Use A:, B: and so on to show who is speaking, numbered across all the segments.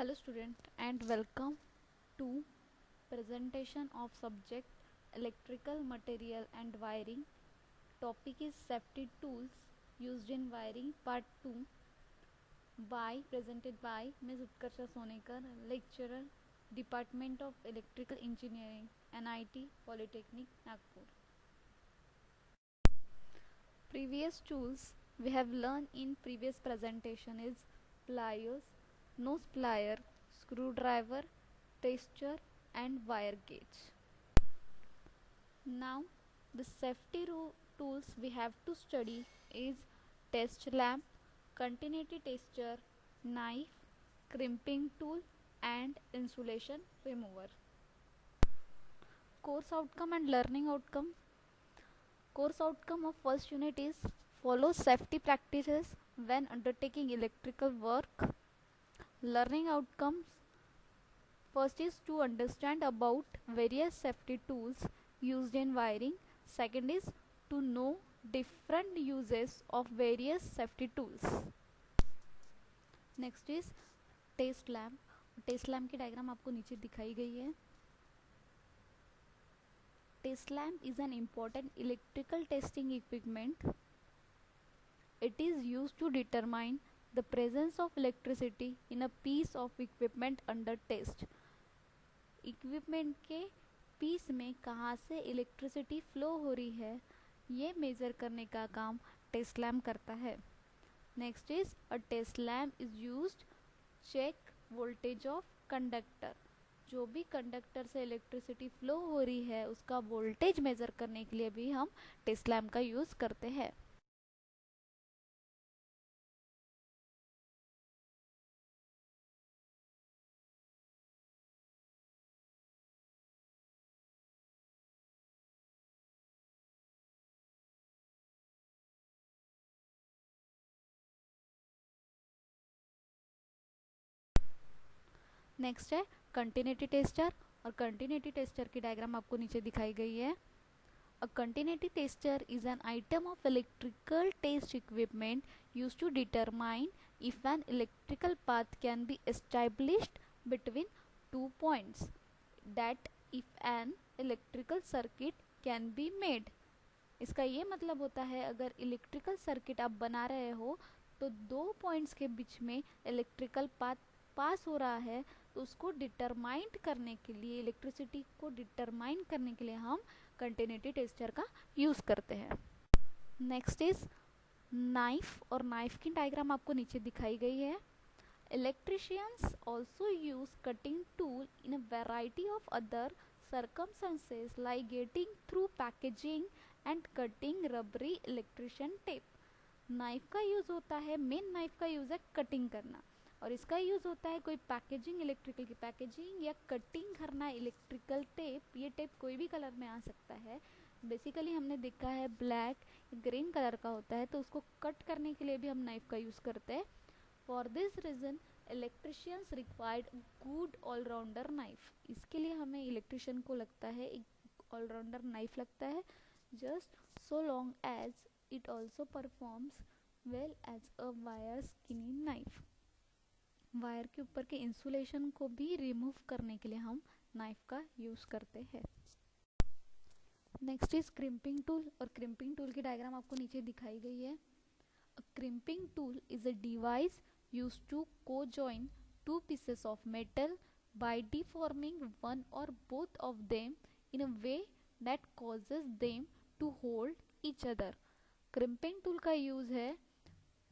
A: Hello student and welcome to presentation of subject electrical material and wiring. Topic is safety tools used in wiring part 2 presented by Ms. Utkarsha Sonekar, lecturer, Department of Electrical Engineering, NIT Polytechnic, Nagpur. Previous tools we have learned in previous presentation is pliers, nose plier, screwdriver, tester and wire gauge. Now the safety tools we have to study is test lamp, continuity tester, knife, crimping tool and insulation remover. Course outcome and learning outcome. Course outcome of first unit is follow safety practices when undertaking electrical work. Learning outcomes, first is to understand about various safety tools used in wiring. Second is to know different uses of various safety tools. Next is test lamp. Test lamp की diagram आपको नीचे दिखाई गई है. Test lamp is an important electrical testing equipment. It is used to determine the presence of electricity in a piece of equipment under test. Equipment के piece में कहाँ से इलेक्ट्रिसिटी फ्लो हो रही है ये मेज़र करने का काम टेस्ट लैम्प करता है. Next is a test lamp is used check voltage of conductor. जो भी कंडक्टर से इलेक्ट्रिसिटी फ्लो हो रही है उसका वोल्टेज मेज़र करने के लिए भी हम टेस्ट लैम्प का यूज़ करते हैं. नेक्स्ट है कंटिन्यूटी टेस्टर. और कंटिन्यूटी टेस्टर की डायग्राम आपको नीचे दिखाई गई है. A continuity tester is an item of electrical test equipment used to determine if an electrical path can be established between 2 points that if an electrical circuit can be made. इसका ये मतलब होता है अगर इलेक्ट्रिकल सर्किट आप बना रहे हो तो 2 पॉइंट्स के बीच में इलेक्ट्रिकल पाथ पास हो रहा है तो उसको डिटरमाइन करने के लिए इलेक्ट्रिसिटी को डिटरमाइन करने के लिए हम कंटिन्यूटी टेस्टर का यूज़ करते हैं. Next is knife. और नाइफ की डायग्राम आपको नीचे दिखाई गई है. Electricians also use cutting tool in a variety of other circumstances like getting through packaging and cutting rubbery electrician tape. Knife का यूज़ होता है, मेन नाइफ का यूज़ है कटिंग करना और इसका यूज़ होता है कोई पैकेजिंग, इलेक्ट्रिकल की पैकेजिंग या कटिंग करना इलेक्ट्रिकल टेप. ये टेप कोई भी कलर में आ सकता है. बेसिकली हमने देखा है ब्लैक ग्रीन कलर का होता है तो उसको कट करने के लिए भी हम नाइफ का यूज़ करते हैं. For this reason electricians required good all rounder knife. इसके लिए हमें इलेक्ट्रिशियन को लगता है एक ऑलराउंडर नाइफ लगता है just so long as it also performs well as a wire skinning knife. Wire के ऊपर के इंसुलेशन को भी रिमूव करने के लिए हम नाइफ का यूज़ करते हैं. Next is crimping tool. और क्रिम्पिंग टूल की डायग्राम आपको नीचे दिखाई गई है. A crimping tool is a device used to co-join two pieces of metal by deforming one or both of them in a way that causes them to hold each other. crimping tool का use है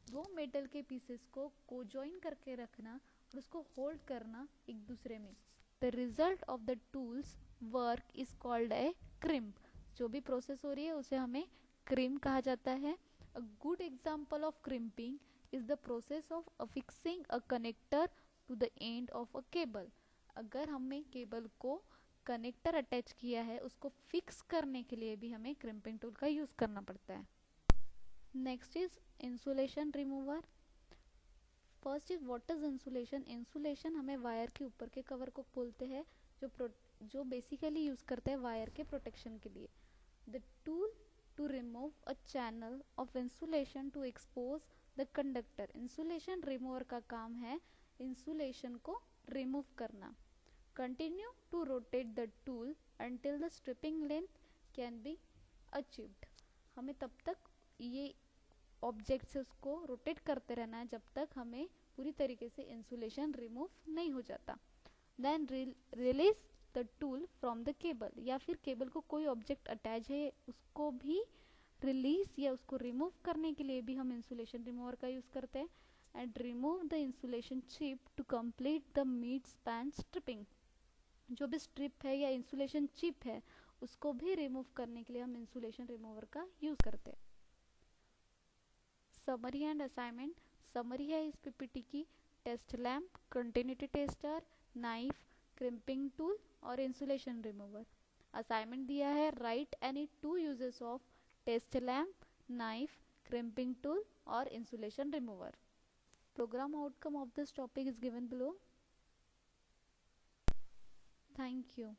A: दो metal के pieces को को-जॉइन करके रखना और उसको hold करना एक दूसरे में. The result of the tools work is called a crimp. जो भी प्रोसेस हो रही है उसे हमें क्रिम्प कहा जाता है. A good example of crimping is the process of affixing a connector to the end of a cable. अगर हमने केबल को कनेक्टर अटैच किया है उसको फिक्स करने के लिए भी हमें क्रिम्पिंग टूल का यूज़ करना पड़ता है. Next is insulation remover. First is what is insulation. Insulation हमें वायर के ऊपर के कवर को बोलते हैं जो बेसिकली यूज़ करते हैं वायर के प्रोटेक्शन के लिए. The tool to remove a channel of insulation to expose the conductor. Insulation remover का काम है इंसुलेशन को रिमूव करना। Continue to rotate the tool until the stripping length can be achieved। हमें तब तक ये ऑब्जेक्ट्स को रोटेट करते रहना है जब तक हमें पूरी तरीके से इंसुलेशन रिमूव नहीं हो जाता। Then release the tool from the cable, या फिर केबल को कोई ऑब्जेक्ट अटैच है उसको भी रिलीज या उसको रिमूव करने के लिए भी हम इंसुलेशन रिमूवर का यूज करते हैं। And remove the insulation chip to complete the mid span stripping. जो भी स्ट्रिप है या इंसुलेशन चिप है उसको भी रिमूव करने के लिए हम इंसुलेशन रिमूवर का यूज करते हैं। Summary and assignment. समरी है इस पीपीटी की। Test lamp, continuity tester, knife, crimping tool और इंसुलेशन रिमूवर। असाइनमेंट दिया है write any 2 uses of test lamp, knife, crimping tool और insulation remover. Program outcome of this topic is given below. Thank you.